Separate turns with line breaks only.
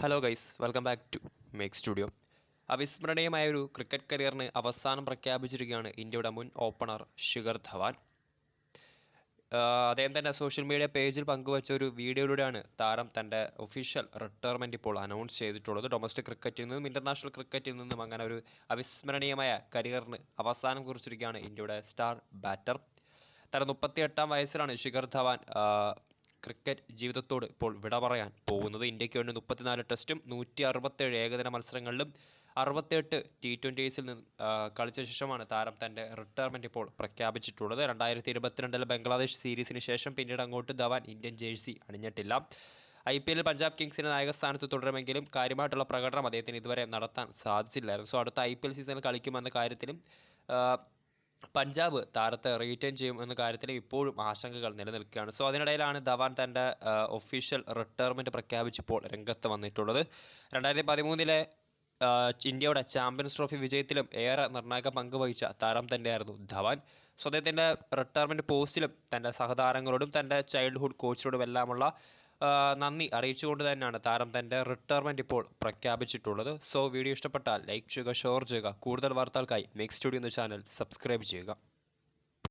Hello guys, welcome back to make studio. അവിസ്മരണീയമായ ഒരു cricket കരിയറിന് അവസാനം പ്രഖ്യാപിച്ചിരിക്കുകയാണ് ഇന്ത്യയുടെ മുൻ ഓപ്പണർ ശിഖർ ധവാൻ. അദ്ദേഹം തന്നെ സോഷ്യൽ മീഡിയ പേജിൽ പങ്കുവച്ച ഒരു വീഡിയോയിലൂടെയാണ് താരം തൻ്റെ ഒഫീഷ്യൽ റിട്ടയർമെൻറ്റ് ഇപ്പോൾ അനൗൺസ് ചെയ്തിട്ടുള്ളത്. ഡൊമസ്റ്റിക് ക്രിക്കറ്റിൽ നിന്നും ഇൻ്റർനാഷണൽ ക്രിക്കറ്റിൽ നിന്നും അങ്ങനെ ഒരു അവിസ്മരണീയമായ കരിയറിന് അവസാനം കുറിച്ചിരിക്കുകയാണ് ഇന്ത്യയുടെ സ്റ്റാർ ബാറ്റർ. തൻ്റെ 38-ാം വയസ്സിലാണ് ശിഖർ ധവാൻ ക്രിക്കറ്റ് ജീവിതത്തോട് ഇപ്പോൾ വിട പറയാൻ പോകുന്നത്. ഇന്ത്യയ്ക്ക് വേണ്ടി 34 ടെസ്റ്റും 167 ഏകദിന മത്സരങ്ങളിലും 68 T20s നിന്ന് കളിച്ച ശേഷമാണ് താരം തൻ്റെ റിട്ടയർമെൻറ്റ് ഇപ്പോൾ പ്രഖ്യാപിച്ചിട്ടുള്ളത്. 2022 ബംഗ്ലാദേശ് സീരീസിന് ശേഷം പിന്നീട് അങ്ങോട്ട് ധവാൻ ഇന്ത്യൻ ജേഴ്സി അണിഞ്ഞിട്ടില്ല. IPL പഞ്ചാബ് കിങ്സിൻ്റെ നായകസ്ഥാനത്ത് തുടരുമെങ്കിലും കാര്യമായിട്ടുള്ള പ്രകടനം അദ്ദേഹത്തിന് ഇതുവരെ നടത്താൻ സാധിച്ചില്ലായിരുന്നു. സോ അടുത്ത IPL സീസണിൽ കളിക്കുമെന്ന കാര്യത്തിലും പഞ്ചാബ് താരത്തെ റീറ്റെയിൻ ചെയ്യും എന്ന കാര്യത്തിൽ ഇപ്പോഴും ആശങ്കകൾ നിലനിൽക്കുകയാണ്. സോ അതിനിടയിലാണ് ധവാൻ തൻ്റെ ഒഫീഷ്യൽ റിട്ടയർമെൻറ്റ് പ്രഖ്യാപിച്ചിപ്പോൾ രംഗത്ത് വന്നിട്ടുള്ളത്. 2013 ഇന്ത്യയുടെ ചാമ്പ്യൻസ് ട്രോഫി വിജയത്തിലും ഏറെ നിർണായക പങ്ക് വഹിച്ച താരം തന്നെയായിരുന്നു ധവാൻ. സോ അദ്ദേഹത്തിൻ്റെ റിട്ടയർമെൻറ്റ് പോസ്റ്റിലും തൻ്റെ സഹതാരങ്ങളോടും തൻ്റെ ചൈൽഡ്ഹുഡ് കോച്ചിനോടും എല്ലാമുള്ള നന്ദി അറിയിച്ചുകൊണ്ട് തന്നെയാണ് താരം തൻ്റെ റിട്ടയർമെൻറ്റ് ഇപ്പോൾ പ്രഖ്യാപിച്ചിട്ടുള്ളത്. സോ വീഡിയോ ഇഷ്ടപ്പെട്ടാൽ ലൈക്ക് ചെയ്യുക, ഷെയർ ചെയ്യുക. കൂടുതൽ വാർത്തകൾക്കായി മേക്ക് സ്റ്റുഡിയോ എന്ന ചാനൽ സബ്സ്ക്രൈബ് ചെയ്യുക.